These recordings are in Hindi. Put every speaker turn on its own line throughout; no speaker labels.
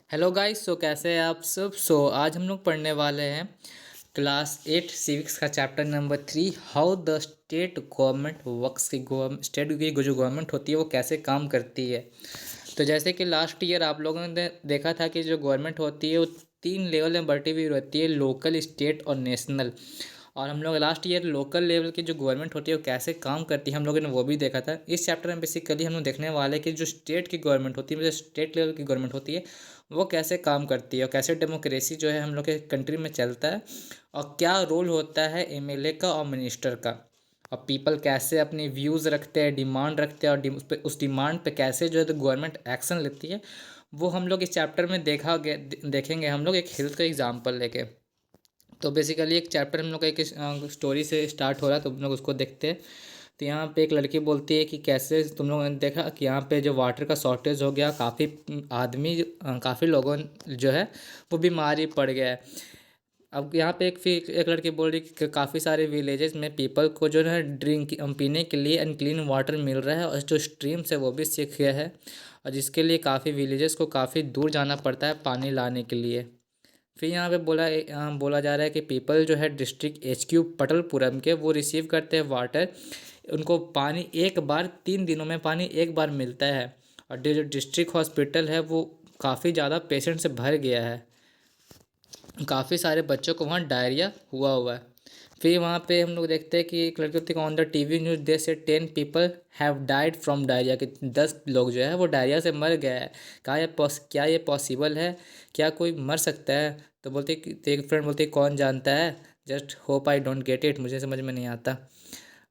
Hello guys. कैसे हैं आप सब। आज हम लोग पढ़ने वाले हैं क्लास 8 सिविक्स का chapter number 3, how the state government works. की स्टेट की जो गवर्नमेंट होती है वो कैसे काम करती है। तो जैसे कि लास्ट ईयर आप लोगों ने देखा था कि जो गवर्नमेंट होती है वो 3 लेवल में बटी हुई रहती है, लोकल, स्टेट और नेशनल। और हम लोग लास्ट ईयर लोकल लेवल की जो गवर्नमेंट होती है वो कैसे काम करती है हम लोगों ने वो भी देखा था। इस चैप्टर में बेसिकली हम लोग देखने वाले हैं कि जो स्टेट की गवर्नमेंट होती है, मतलब स्टेट लेवल की गवर्नमेंट होती है, वो कैसे काम करती है और कैसे डेमोक्रेसी जो है हम लोग के कंट्री में चलता है, और क्या रोल होता है एमएलए का और मिनिस्टर का, और पीपल कैसे अपनी व्यूज़ रखते हैं, डिमांड रखते हैं, और उस डिमांड पे कैसे जो है तो गवर्नमेंट एक्शन लेती है। वो हम लोग इस चैप्टर में देखेंगे हम लोग एक हेल्थ का एग्जांपल लेके। तो बेसिकली एक चैप्टर हम लोग का एक स्टोरी से स्टार्ट हो रहा है, तो हम लोग उसको देखते हैं। तो यहाँ पे एक लड़की बोलती है कि कैसे तुम लोगों ने देखा कि यहाँ पे जो वाटर का शॉर्टेज हो गया, काफ़ी लोगों जो है वो बीमारी पड़ गया है। अब यहाँ पे फिर एक लड़की बोल रही कि काफ़ी सारे विलेजेस में पीपल को जो है पीने के लिए अनक्लीन वाटर मिल रहा है, और जो स्ट्रीम्स है वो भी सीख गया है, और जिसके लिए काफ़ी विलेजेस को काफ़ी दूर जाना पड़ता है पानी लाने के लिए। फिर यहाँ पे बोला जा रहा है कि पीपल जो है डिस्ट्रिक्ट HQ पटलपुरम के वो रिसीव करते हैं वाटर। उनको पानी एक बार 3 दिनों में पानी एक बार मिलता है, और जो डिस्ट्रिक्ट हॉस्पिटल है वो काफ़ी ज़्यादा पेशेंट से भर गया है। काफ़ी सारे बच्चों को वहाँ डायरिया हुआ है। फिर वहाँ पे हम लोग देखते हैं कि एक लड़की होती है ऑन द टीवी न्यूज़, दे से 10 people have died from diarrhoea, कि 10 लोग जो है वो डायरिया से मर गया है। क्या ये पॉसिबल है, क्या कोई मर सकता है। तो एक फ्रेंड बोलती है कौन जानता है, just hope I don't get it, मुझे समझ में नहीं आता।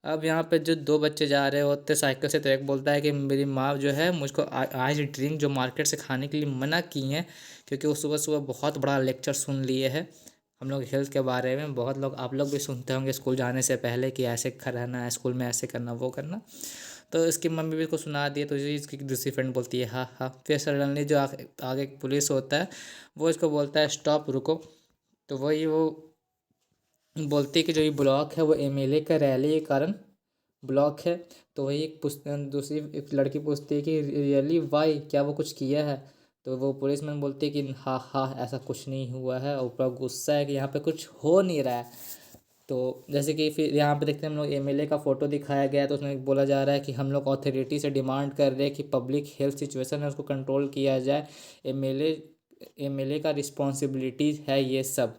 अब यहाँ पे जो 2 बच्चे जा रहे होते साइकिल से, तो एक बोलता है कि मेरी माँ जो है मुझको आज ड्रिंक जो मार्केट से खाने के लिए मना की हैं, क्योंकि वो सुबह सुबह बहुत बड़ा लेक्चर सुन लिए हैं हम लोग हेल्थ के बारे में। बहुत लोग, आप लोग भी सुनते होंगे स्कूल जाने से पहले कि ऐसे रहना है स्कूल में, ऐसे करना, वो करना। तो इसकी मम्मी भी इसको सुना दी है, तो इसकी दूसरी फ्रेंड बोलती है हाँ हाँ। फिर सडनली जो आगे एक पुलिस होता है वो इसको बोलता है स्टॉप, रुको। तो वही वो बोलती है कि जो ये ब्लॉक है वो एमएलए का रैली के कारण ब्लॉक है। तो वही दूसरी एक लड़की पूछती है कि रियली वाई, क्या वो कुछ किया है। तो वो पुलिसमैन बोलती है कि हाँ हाँ ऐसा कुछ नहीं हुआ है, और पूरा गुस्सा है कि यहाँ पे कुछ हो नहीं रहा है। तो जैसे कि फिर यहाँ पे देखते हैं हम लोग एमएलए का फ़ोटो दिखाया गया है, तो उसमें बोला जा रहा है कि हम लोग अथॉरिटी से डिमांड कर रहे हैं कि पब्लिक हेल्थ सिचुएशन है उसको कंट्रोल किया जाए। एमएलए एमएलए का रिस्पॉन्सिबिलिटी है ये सब।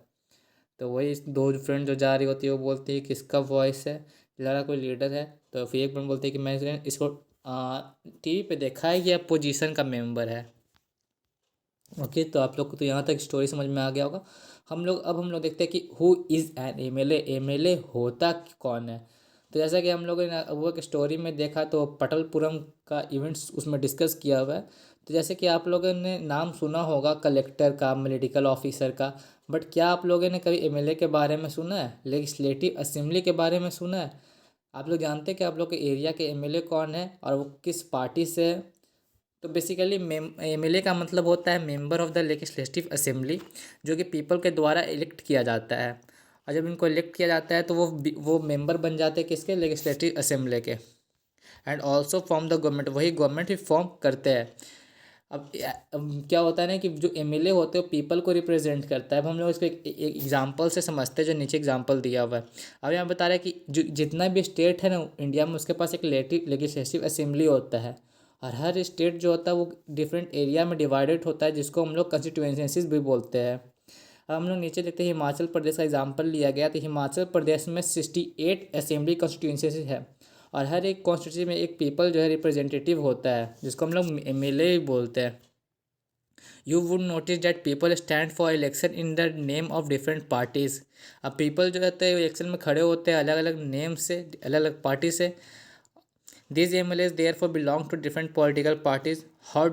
तो वही दो फ्रेंड जो जा रही होती है वो बोलती है किसका वॉइस है, लग रहा कोई लीडर है। तो फिर एक फ्रेंड बोलती है कि मैं इसको टीवी पे देखा है, ये अपोजिशन का मेंबर है। ओके, तो आप लोग को तो यहाँ तक स्टोरी समझ में आ गया होगा। हम लोग देखते हैं कि who is an MLA, MLA होता कौन है। तो जैसा कि हम लोगों ने वो एक स्टोरी में देखा, तो पटलपुरम का इवेंट्स उसमें डिस्कस किया हुआ है। तो जैसे कि आप लोगों ने नाम सुना होगा कलेक्टर का, मेडिकल ऑफिसर का, बट क्या आप लोगों ने कभी एमएलए के बारे में सुना है, लेजिस्लेटिव असेंबली के बारे में सुना है। आप लोग जानते हैं कि आप लोग के एरिया के एमएलए कौन है और वो किस पार्टी से है। तो बेसिकली एमएलए का मतलब होता है member of the legislative assembly, जो कि पीपल के द्वारा इलेक्ट किया जाता है। और जब इनको इलेक्ट किया जाता है तो वो मेंबर बन जाते हैं किसके, लेजिस्लेटिव असेंबली के। And also form the government, वही गवर्नमेंट ही फॉर्म करते हैं। अब क्या होता है ना कि जो एमएलए होते हैं वो पीपल को रिप्रेजेंट करता है। अब हम लोग इसको एक एग्जांपल से समझते हैं, जो नीचे एग्जांपल दिया हुआ है। अब यहाँ बता रहा है कि जो जितना भी स्टेट है ना इंडिया में, उसके पास एक लेजिस्लेटिव असेंबली होता है। और हर स्टेट जो होता है वो डिफरेंट एरिया में डिवाइडेड होता है, जिसको हम लोग कंस्टिट्यूएंसीज भी बोलते हैं। अब हम लोग नीचे देखते हैं हिमाचल प्रदेश का एग्जाम्पल लिया गया, तो हिमाचल प्रदेश में 68 असेंबली कॉन्स्टिट्यूंसीज है, और हर एक कॉन्स्टिट्यूंसी में एक पीपल जो है रिप्रेजेंटेटिव होता है, जिसको हम लोग एमएलए बोलते हैं। You would notice that people stand for election in the name of different parties. अब पीपल जो रहते हैं इलेक्शन में खड़े होते हैं अलग अलग नेम से, अलग अलग पार्टी से। These MLAs therefore belong to different political parties. How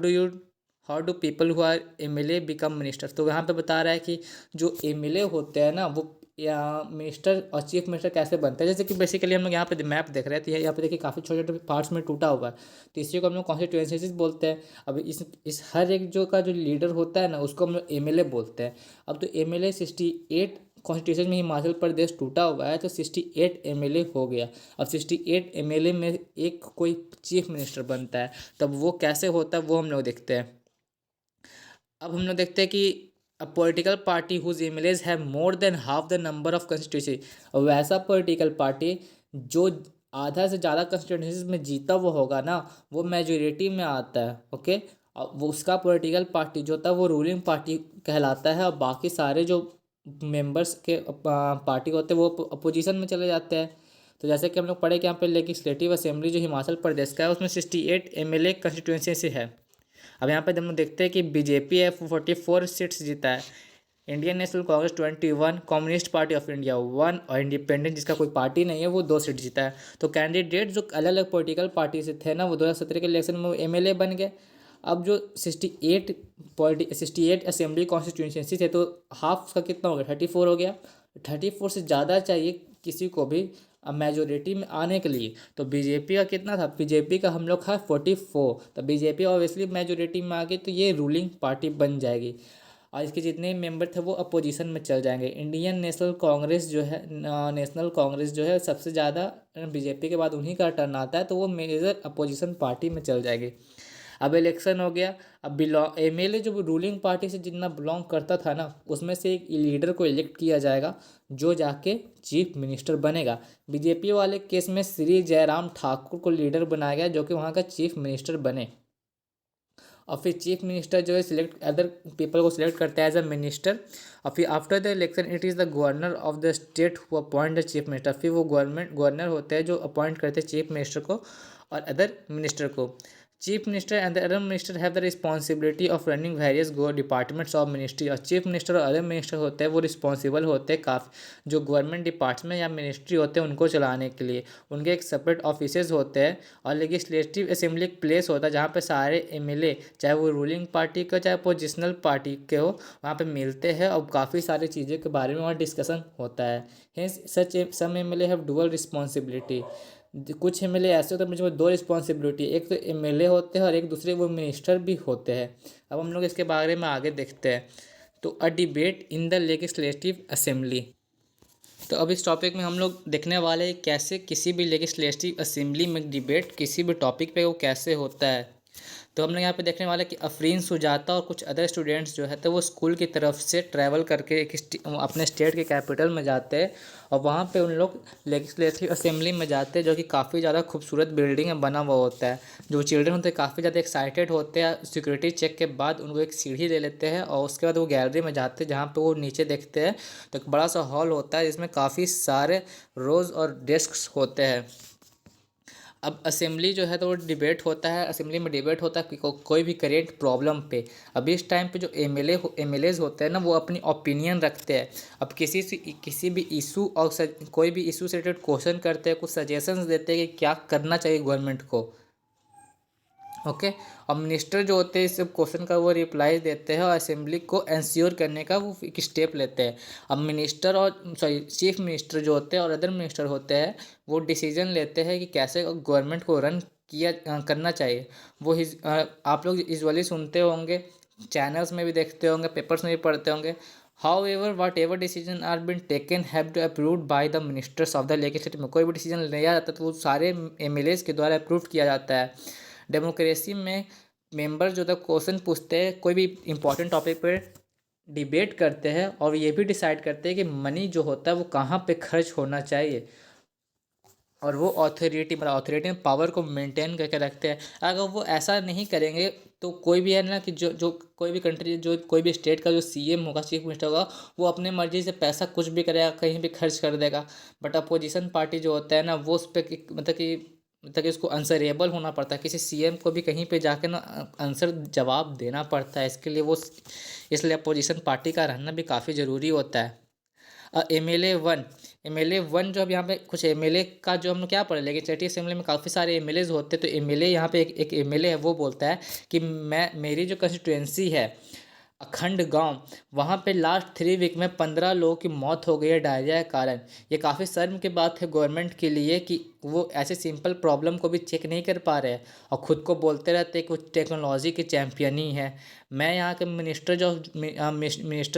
do people who are MLA become ministers? तो यहाँ पे बता रहा है कि जो एमएलए होते हैं ना वो या मिनिस्टर और चीफ मिनिस्टर कैसे बनते हैं। जैसे कि बेसिकली हम लोग यहाँ पे मैप देख रहे थे, यहाँ पे देखिए काफ़ी छोटे छोटे पार्ट्स में टूटा हुआ है, तो इसी को हम लोग कॉन्स्टिट्यूएंसीज बोलते हैं। अब इस हर एक जो लीडर होता है ना उसको हम लोग एमएलए बोलते हैं। अब तो एमएलए 68 कॉन्स्टिट्यूशन में हिमाचल प्रदेश टूटा हुआ है, तो 68 एमएलए हो गया। अब 68 एमएलए में एक कोई चीफ मिनिस्टर बनता है, तब वो कैसे होता है वो हम लोग देखते हैं। अब हम लोग देखते हैं कि a political party whose MLAs have more than half the number of constituency, और वैसा पॉलिटिकल पार्टी जो आधा से ज़्यादा कंस्टिट्यूंसीज में जीता वो होगा ना, वो मेजोरिटी में आता है। ओके, और वो उसका पॉलिटिकल पार्टी जो होता है वो रूलिंग पार्टी कहलाता है, और बाकी सारे जो मेंबर्स के पार्टी होते हैं वो अपोजिशन में चले जाते हैं। तो जैसे कि हम लोग पढ़े कि यहाँ पे लेजिस्लेटिव असेंबली जो हिमाचल प्रदेश का है उसमें 68 एमएलए कंस्टिट्यूंसी से है। अब यहाँ पे हम लोग देखते हैं कि बीजेपी है 44 सीट्स जीता है, Indian national Congress 21, communist party of India 1, और इंडिपेंडेंट जिसका कोई पार्टी नहीं है वो 2 सीट जीता है। तो कैंडिडेट जो अलग अलग पॉलिटिकल पार्टी से थे ना वो 2017 के इलेक्शन में एमएलए बन गए। अब जो 68 असेंबली कॉन्स्टिट्यूंसी थे तो हाफ का कितना हो गया, 34 हो गया। 34 से ज़्यादा चाहिए किसी को भी अब मेजोरिटी में आने के लिए। तो बीजेपी का कितना था, बीजेपी का हम लोग था 44, तो बीजेपी ऑब्वियसली मेजोरिटी में आ गई तो ये रूलिंग पार्टी बन जाएगी, और इसके जितने मेंबर थे वो अपोजिशन में चल जाएंगे। इंडियन नेशनल कांग्रेस जो है, नेशनल कांग्रेस जो है सबसे ज़्यादा बीजेपी के बाद उन्हीं का टर्न आता है, तो वो मेजर अपोजिशन पार्टी में चल जाएगी। अब इलेक्शन हो गया। अब बिलोंग एमएलए जो रूलिंग पार्टी से जितना बिलोंग करता था ना उसमें से एक लीडर को इलेक्ट किया जाएगा जो जाके चीफ मिनिस्टर बनेगा। बीजेपी वाले केस में श्री जयराम ठाकुर को लीडर बनाया गया जो कि वहाँ का चीफ मिनिस्टर बने, और फिर चीफ मिनिस्टर जो है सिलेक्ट अदर पीपल को सिलेक्ट करता है एज अ मिनिस्टर, और फिर after the election it is the governor of the state who appoint the chief minister. फिर वो गवर्नर होते हैं जो अपॉइंट करते हैं चीफ मिनिस्टर को और अदर मिनिस्टर को। Chief minister and the other minister have the responsibility of running various go departments of ministry, और चीफ मिनिस्टर और अदर मिनिस्टर होते हैं वो रिस्पॉन्सिबल होते हैं काफ़ी जो गवर्नमेंट डिपार्टमेंट या मिनिस्ट्री होते हैं उनको चलाने के लिए। उनके एक सेपरेट ऑफिसेज होते हैं, और लेजिस्लेटिव असेंबली एक प्लेस होता है जहाँ पे सारे एमएलए चाहे वो रूलिंग पार्टी का चाहे पोजिशनल पार्टी के हो वहाँ पे मिलते हैं और काफ़ी सारी चीज़ों के बारे में वहाँ डिस्कशन होता है। Hence such some MLA have dual responsibility. कुछ एमएलए ऐसे होते हैं मुझे 2 रिस्पॉन्सिबिलिटी, एक तो एमएलए होते हैं और एक दूसरे वो मिनिस्टर भी होते हैं। अब हम लोग इसके बारे में आगे देखते हैं। तो a debate in the legislative assembly, तो अब इस टॉपिक में हम लोग देखने वाले हैं कैसे किसी भी लेजिस्लेटिव असेंबली में डिबेट किसी भी टॉपिक पे वो कैसे होता है। तो हम लोग यहाँ पे देखने वाले कि अफरीन सुजाता और कुछ अदर स्टूडेंट्स जो है तो वो स्कूल की तरफ से ट्रैवल करके अपने स्टेट के कैपिटल में जाते हैं, और वहाँ पे उन लोग लेजिस्लेटिव असेंबली में जाते हैं जो कि काफ़ी ज़्यादा खूबसूरत बिल्डिंग में बना हुआ होता है। जो चिल्ड्रन होते हैं काफ़ी ज़्यादा एक्साइटेड होते हैं, सिक्योरिटी चेक के बाद उनको एक सीढ़ी दे लेते हैं और उसके बाद वो गैलरी में जाते हैं जहाँ पर वो नीचे देखते हैं तो एक बड़ा सा हॉल होता है जिसमें काफ़ी सारे रोज़ और डेस्क होते हैं। अब असेंबली जो है तो वो डिबेट होता है, असेंबली में डिबेट होता है कि कोई भी करेंट प्रॉब्लम पे। अभी इस टाइम पे जो एमएलएज होते हैं ना वो अपनी ओपिनियन रखते हैं। अब किसी भी इशू और कोई भी इशू से रिलेटेड क्वेश्चन करते हैं, कुछ सजेशंस देते हैं कि क्या करना चाहिए गवर्नमेंट को। ओके, और मिनिस्टर जो होते हैं इस सब क्वेश्चन का वो रिप्लाई देते हैं और असेंबली को एंश्योर करने का वो एक स्टेप लेते हैं। अब मिनिस्टर और चीफ मिनिस्टर जो होते हैं और अदर मिनिस्टर होते हैं वो डिसीजन लेते हैं कि कैसे गवर्नमेंट को रन करना चाहिए। वो आप लोग यूजुअली सुनते होंगे, चैनल्स में भी देखते होंगे, पेपर्स में भी पढ़ते होंगे। However, whatever decision are been taken have to approved by the ministers of the legislature। में कोई भी डिसीजन लिया जाता है तो वो सारे एमएलएज के द्वारा अप्रूव किया जाता है। डेमोक्रेसी में मेंबर जो था क्वेश्चन पूछते हैं, कोई भी इंपॉर्टेंट टॉपिक पर डिबेट करते हैं और ये भी डिसाइड करते हैं कि मनी जो होता है वो कहाँ पे खर्च होना चाहिए, और वो ऑथोरिटी में पावर को मेंटेन करके रखते हैं। अगर वो ऐसा नहीं करेंगे तो कोई भी है ना कि जो कोई भी कंट्री जो कोई भी स्टेट का जो सीएम होगा, चीफ मिनिस्टर होगा, वो अपने मर्जी से पैसा कुछ भी करेगा, कहीं भी खर्च कर देगा। बट अपोजिशन पार्टी जो होता है ना वो उस पर मतलब कि उसको आंसरेबल होना पड़ता है, किसी सीएम को भी कहीं पे जाके ना आंसर जवाब देना पड़ता है। इसके लिए वो इसलिए अपोजिशन पार्टी का रहना भी काफ़ी ज़रूरी होता है। एमएलए वन जो अब यहाँ पे कुछ एमएलए का जो हम लोग क्या पढ़े लेजिस्लेटिव असेंबली में काफ़ी सारे एमएलएज होते हैं। तो एमएलए यहाँ पे एक एमएलए है वो बोलता है कि मेरी जो कंस्टिट्यूएंसी है अखंड गांव, वहाँ पे लास्ट 3 वीक में 15 लोगों की मौत हो गई है डायरिया के कारण। ये काफ़ी शर्म की बात है गवर्नमेंट के लिए कि वो ऐसे सिंपल प्रॉब्लम को भी चेक नहीं कर पा रहे हैं और ख़ुद को बोलते रहते हैं कि वो टेक्नोलॉजी के चैम्पियन ही है। मैं यहाँ के मिनिस्टर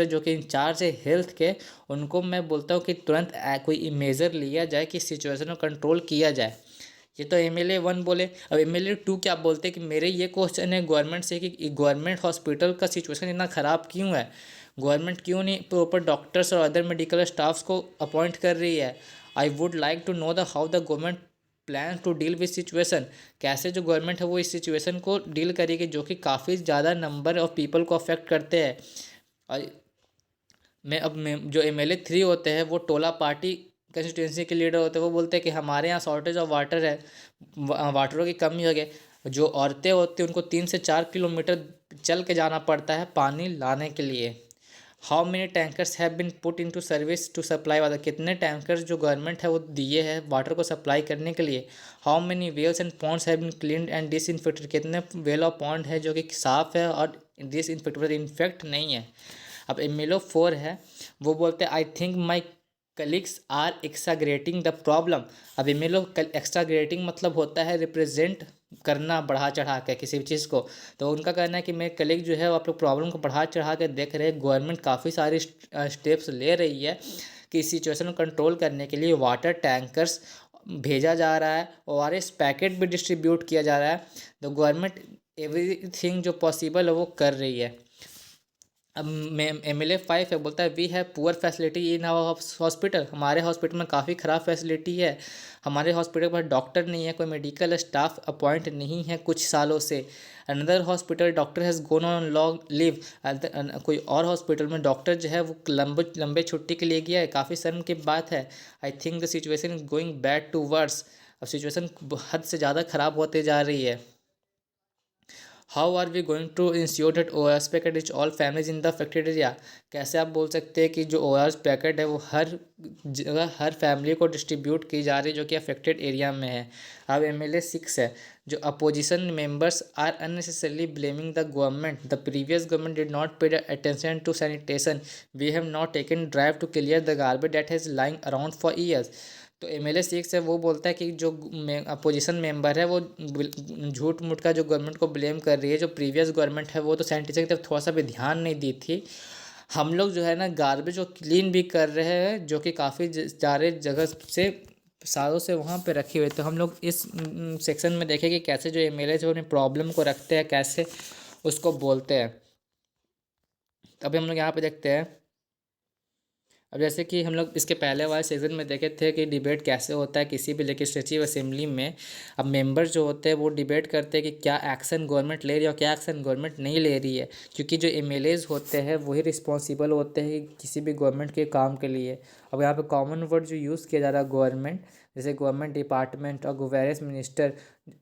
जो कि इंचार्ज है हेल्थ के, उनको मैं बोलता हूँ कि तुरंत कोई मेज़र लिया जाए कि सिचुएशन को कंट्रोल किया जाए। ये तो MLA 1 बोले। अब MLA 2 क्या बोलते हैं कि मेरे ये क्वेश्चन है गवर्नमेंट से कि गवर्नमेंट हॉस्पिटल का सिचुएशन इतना ख़राब क्यों है, गवर्नमेंट क्यों नहीं प्रॉपर डॉक्टर्स और अदर मेडिकल स्टाफ्स को अपॉइंट कर रही है। I would like to know the how the government plan to deal with situation, कैसे जो गवर्नमेंट है वो इस सिचुएशन को डील करेगी जो कि काफ़ी ज़्यादा नंबर ऑफ पीपल को अफेक्ट करते हैं। और मैं जो MLA 3 होते हैं वो टोला पार्टी कंस्टिट्यूंसी के लीडर होते हैं, वो बोलते हैं कि हमारे यहाँ शॉर्टेज ऑफ वाटर है, वाटरों की कमी हो गई। जो औरतें होती हैं उनको 3 से 4 किलोमीटर चल के जाना पड़ता है पानी लाने के लिए। How many tankers have been put into service to supply water, कितने टैंकर्स जो गवर्नमेंट है वो दिए हैं वाटर को सप्लाई करने के लिए। How many wells and ponds have been cleaned and disinfected, कितने वेल और पॉन्ड है जो कि साफ़ है और डिसइंफेक्टेड इन्फेक्ट नहीं है। अब MLA 4 है, वो बोलते हैं I think my colleagues are exaggerating the problem. अब MLA एक्साग्रेटिंग मतलब होता है रिप्रेजेंट करना बढ़ा चढ़ा के किसी भी चीज़ को। तो उनका कहना है कि मेरे कलीग जो है वो आप लोग प्रॉब्लम को बढ़ा चढ़ा के देख रहे हैं, गवर्नमेंट काफ़ी सारी स्टेप्स ले रही है कि इस सिचुएशन को कंट्रोल करने के लिए वाटर टैंकर्स भेजा जा रहा है, ORS पैकेट भी डिस्ट्रीब्यूट किया जा रहा है। तो गवर्नमेंट एवरीथिंग जो पॉसिबल है वो कर रही है। अब MLA 5 है, बोलता है we have poor facility in our hospital, हमारे हॉस्पिटल में काफ़ी ख़राब फैसिलिटी है, हमारे हॉस्पिटल पर डॉक्टर नहीं है, कोई मेडिकल स्टाफ अपॉइंट नहीं है कुछ सालों से। Another hospital doctor has gone on long leave, कोई और हॉस्पिटल में डॉक्टर जो है वो लंबे छुट्टी के लिए गया है, काफ़ी शर्म की बात है। I think the situation is going bad to worse, अब सिचुएशन हद से ज़्यादा ख़राब होते जा रही है। How are we going to ensure that ORS packet is all families in the affected area, कैसे आप बोल सकते हैं कि जो ORS पैकेट है वो हर जगह हर फैमिली को डिस्ट्रीब्यूट की जा रही है जो कि अफेक्टेड एरिया में है। अब MLA 6 है, जो opposition members are unnecessarily blaming the government, the previous government did not pay attention to sanitation, we have not taken drive to clear the garbage that has lying around for years. तो MLA 6 है, वो बोलता है कि जो अपोजिशन मेंबर है वो झूठ मूठ का जो गवर्नमेंट को ब्लेम कर रही है, जो प्रीवियस गवर्नमेंट है वो तो सैनिटेशन की तरफ थोड़ा सा भी ध्यान नहीं दी थी। हम लोग जो है ना गार्बेज को क्लीन भी कर रहे हैं जो कि काफ़ी सारे जगह से सालों से वहाँ पे रखी हुई। तो हम लोग इस सेक्शन में देखें कि कैसे जो MLA जो अपने प्रॉब्लम को रखते हैं कैसे उसको बोलते हैं। अभी हम लोग यहाँ पे देखते हैं। अब जैसे कि हम लोग इसके पहले वाले सीज़न में देखे थे कि डिबेट कैसे होता है किसी भी लेजिस्लेटिव असेंबली में। अब मेंबर्स जो होते हैं वो डिबेट करते हैं कि क्या एक्शन गवर्नमेंट ले रही है और क्या एक्शन गवर्नमेंट नहीं ले रही है, क्योंकि जो MLAs होते हैं वही रिस्पॉन्सिबल होते हैं किसी भी गवर्नमेंट के काम के लिए। अब यहाँ पर कॉमन वर्ड जो यूज़ किया जा रहा है गवर्नमेंट, जैसे गवर्नमेंट डिपार्टमेंट और वेरियस मिनिस्टर,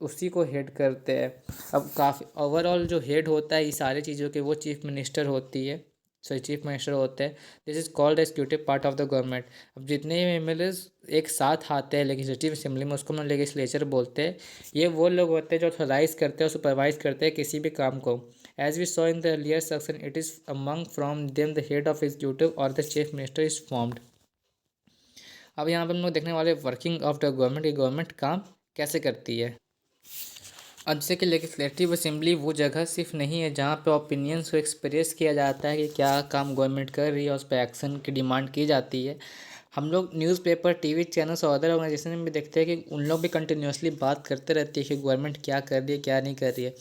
उसी को हेड करते हैं। अब काफ़ी ओवरऑल जो हेड होता है ये सारी चीज़ों के वो चीफ मिनिस्टर होती है, सॉरी चीफ मिनिस्टर होते हैं। This is called executive part of the government. अब जितने MLAs एक साथ आते हैं लेजिस्लेटिव असेंबली में उसको हम लेजिस्लेचर बोलते हैं। ये वो लोग होते हैं जो ऑथोराइज करते हैं और सुपरवाइज करते हैं किसी भी काम को। As we saw in the earlier section it is among from them the head of executive और the chief minister is formed. अब यहाँ पर हम लोग देखने वाले वर्किंग ऑफ द गवर्नमेंट, की गवर्नमेंट काम कैसे करती है। अब जैसे कि लेजिस्लेटिव असेंबली वो जगह सिर्फ नहीं है जहाँ पे ओपिनियंस को एक्सप्रेस किया जाता है कि क्या काम गवर्नमेंट कर रही है और उस पर एक्शन की डिमांड की जाती है। हम लोग न्यूज़पेपर, TV चैनल्स और अदर ऑर्गेनाइजेशन में भी देखते हैं कि उन लोग भी कंटिन्यूसली बात करते रहती है कि गवर्नमेंट क्या कर रही है क्या नहीं कर रही है।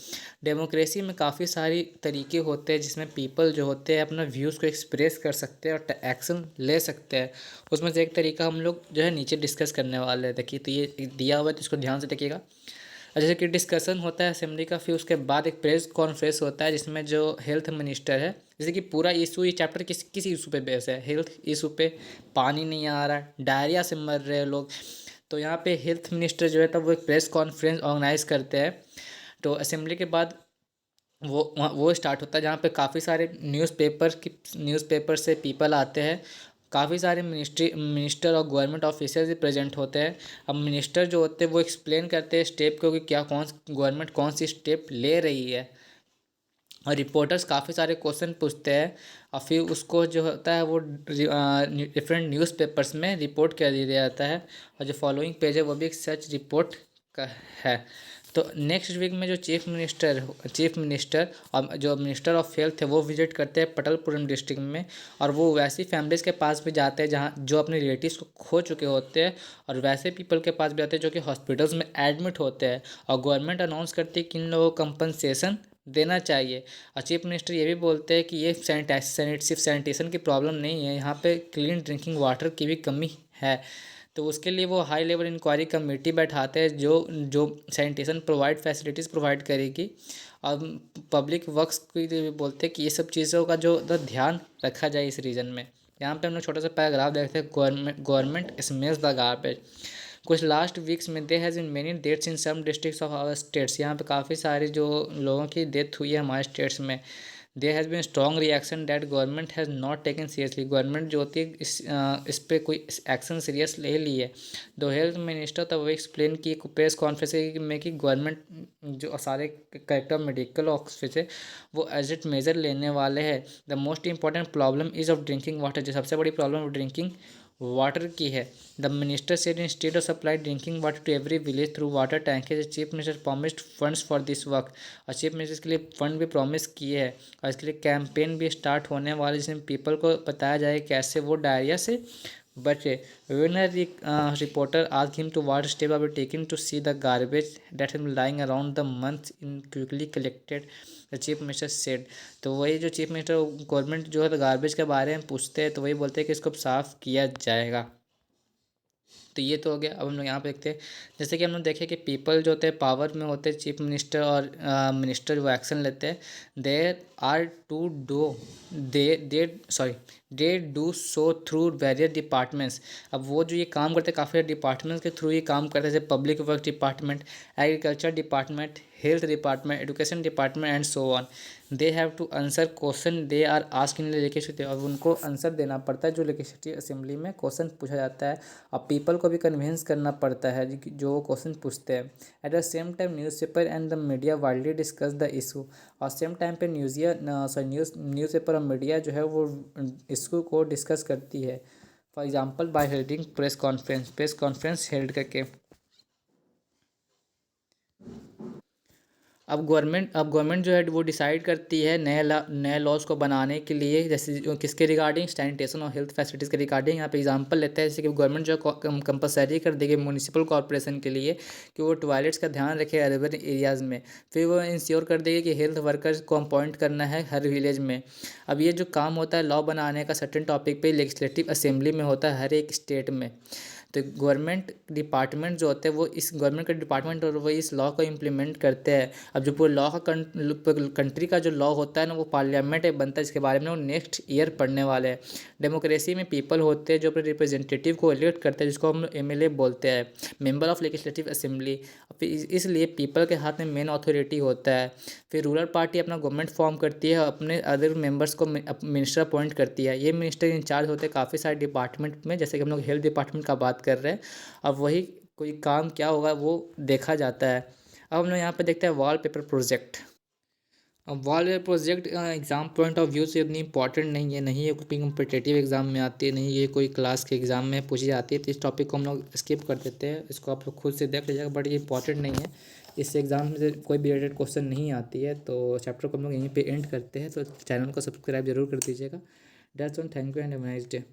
डेमोक्रेसी में काफ़ी सारी तरीके होते हैं जिसमें पीपल जो होते हैं अपना व्यूज़ को एक्सप्रेस कर सकते हैं और एक्शन ले सकते हैं। उसमें से एक तरीका हम लोग जो है नीचे डिस्कस करने वाले हैं। देखिए तो ये दिया हुआ है तो इसको ध्यान से देखिएगा। जैसे कि डिस्कशन होता है असेंबली का, फिर उसके बाद एक प्रेस कॉन्फ्रेंस होता है जिसमें जो हेल्थ मिनिस्टर है, जैसे कि पूरा इशू, ये चैप्टर किस इशू पे बेस है, हेल्थ इशू पे। पानी नहीं आ रहा है, डायरिया से मर रहे हैं लोग, तो यहाँ पे हेल्थ मिनिस्टर जो है तब वो एक प्रेस कॉन्फ्रेंस ऑर्गेनाइज करते हैं। तो असेंबली के बाद वो स्टार्ट होता है जहाँ पे काफ़ी सारे न्यूज़पेपर से पीपल आते हैं, काफ़ी सारे मिनिस्टर और गवर्नमेंट ऑफिसर्स भी प्रेजेंट होते हैं। अब मिनिस्टर जो होते हैं वो एक्सप्लेन करते हैं स्टेप को कि क्या गवर्नमेंट कौन सी स्टेप ले रही है, और रिपोर्टर्स काफ़ी सारे क्वेश्चन पूछते हैं और फिर उसको जो होता है वो डिफरेंट न्यूज़पेपर्स में रिपोर्ट कर दिया जाता है। और जो फॉलोइंग पेज है वो भी एक सच रिपोर्ट का है। तो नेक्स्ट वीक में जो चीफ मिनिस्टर और जो मिनिस्टर ऑफ हेल्थ है वो विजिट करते हैं पटलपुरम डिस्ट्रिक्ट में, और वो वैसी फैमिलीज़ के पास भी जाते हैं जहाँ जो अपने रिलेटिव्स को खो चुके होते हैं, और वैसे पीपल के पास भी जाते हैं जो कि हॉस्पिटल्स में एडमिट होते हैं, और गवर्नमेंट अनाउंस करती है कि इन लोगों को कंपनसेशन देना चाहिए। और चीफ मिनिस्टर ये भी बोलते हैं कि ये सिर्फ सैनिटेशन की प्रॉब्लम नहीं है, यहाँ पे क्लीन ड्रिंकिंग वाटर की भी कमी है। तो उसके लिए वो हाई लेवल इंक्वायरी कमेटी बैठाते हैं जो जो सैनिटेशन फैसिलिटीज़ प्रोवाइड करेगी। और पब्लिक वर्क्स को भी बोलते हैं कि ये सब चीज़ों का जो ध्यान रखा जाए इस रीजन में। यहाँ पे हम लोग छोटा सा पैराग्राफ देखते हैं, गवर्नमेंट स्मेल्स द गार्बेज। कुछ लास्ट वीक्स में there has been many deaths in some districts of our states. यहाँ पे काफ़ी सारी जो लोगों की डेथ हुई है हमारे स्टेट्स में। There has been strong reaction that government has not taken seriously. Government जो होती है इस पर कोई एक्शन सीरियस ले ली है। दो हेल्थ मिनिस्टर तब वो एक्सप्लेन की प्रेस कॉन्फ्रेंस में कि गवर्नमेंट जो सारे कलेक्टर मेडिकल ऑफिस है वो एजिट मेजर लेने वाले हैं। The most important problem is of drinking water. जो सबसे बड़ी प्रॉब्लम ड्रिंकिंग वाटर की है। The minister said in state of supply drinking water to every village through water tankage. Chief minister promised funds for this work. और चीफ मिनिस्टर इसके लिए फंड भी प्रॉमिस किए हैं, और इसके लिए कैंपेन भी स्टार्ट होने वाले जिसमें पीपल को बताया जाए कैसे वो डायरिया से बचे। When a reporter asked him to what step are we taking to see the garbage that has been lying around the month in quickly collected, the chief minister said। तो वही जो चीफ मिनिस्टर गवर्नमेंट जो है गार्बेज के बारे में पूछते हैं तो वही बोलते हैं कि इसको साफ़ किया जाएगा। तो ये तो हो गया। अब हम लोग यहाँ पे देखते हैं, जैसे कि हम लोग देखें कि पीपल जो होते हैं पावर में होते हैं, चीफ मिनिस्टर और मिनिस्टर वो एक्शन लेते हैं। There are to do they do so through various departments. अब वो जो ये काम करते हैं काफ़ी डिपार्टमेंट्स के थ्रू ये काम करते हैं, जैसे public work department, agriculture department, health department, education department and so on. They have to answer question they are ask in legislative. अब उनको आंसर देना पड़ता है जो लेजिस्लेटिव असेंबली में क्वेश्चन पूछा जाता है, और पीपल को भी कन्विंस करना पड़ता है जो क्वेश्चन पूछते हैं। At the same time newspaper and the media widely discuss the issue. और सेम टाइम पे न्यूज़पेपर और मीडिया जो है वो इशू को डिस्कस करती है। For example by helding press conference held करके। अब गवर्नमेंट जो है वो डिसाइड करती है नए लॉज को बनाने के लिए, जैसे किसके रिगार्डिंग, सैनिटेशन और हेल्थ फैसिलिटीज़ के रिगार्डिंग। यहाँ पे एग्जांपल लेते हैं, जैसे कि गवर्नमेंट जो कंपलसरी कर देगी म्यूनिसिपल कॉर्पोरेशन के लिए कि वो टॉयलेट्स का ध्यान रखे अर्बन एरियाज़ में। फिर वो इंश्योर कर देगी कि हेल्थ वर्कर्स को अपॉइंट करना है हर विलेज में। अब ये जो काम होता है लॉ बनाने का सर्टेन टॉपिक पे लेजिस्लेटिव असेंबली में होता है हर एक स्टेट में। तो गवर्नमेंट डिपार्टमेंट जो होते हैं वो इस गवर्नमेंट का डिपार्टमेंट और वो इस लॉ को इम्प्लीमेंट करते हैं। अब जो पूरे लॉ का कंट्री का जो लॉ होता है ना वो पार्लियामेंट में बनता है, इसके बारे में वो नेक्स्ट ईयर पढ़ने वाले हैं। डेमोक्रेसी में पीपल होते हैं जो अपने रिप्रेजेंटेटिव को इलेक्ट करते हैं, जिसको हम एमएलए बोलते हैं, मेंबर ऑफ लेजिस्लेटिव असेंबली। इसलिए पीपल के हाथ में मेन अथॉरिटी होता है। फिर रूलर पार्टी अपना गवर्नमेंट फॉर्म करती है, अपने अदर मेंबर्स को मिनिस्टर अपॉइंट करती है। ये मिनिस्टर इंचार्ज होते हैं काफ़ी सारे डिपार्टमेंट में, जैसे कि हम लोग हेल्थ डिपार्टमेंट का बात कर रहे हैं। अब वही कोई काम क्या होगा वो देखा जाता है। अब हम लोग यहाँ पे देखते हैं वॉल पेपर प्रोजेक्ट। अब wall paper project exam point of view से इतनी इंपॉर्टेंट नहीं है कोई कम्पिटेटिव एग्ज़ाम में आती है, नहीं ये कोई क्लास के एग्ज़ाम में पूछी जाती है, तो इस टॉपिक को हम लोग स्किप कर देते हैं। इसको आप लोग खुद से देख लीजिएगा, बट ये इंपॉर्टेंट नहीं है, इससे एग्ज़ाम में से कोई भी रिलेटेड क्वेश्चन नहीं आती है। तो चैप्टर को हम लोग यहीं पे एंड करते हैं। तो चैनल को सब्सक्राइब जरूर कर दीजिएगा। That's all, thank you and have a nice day.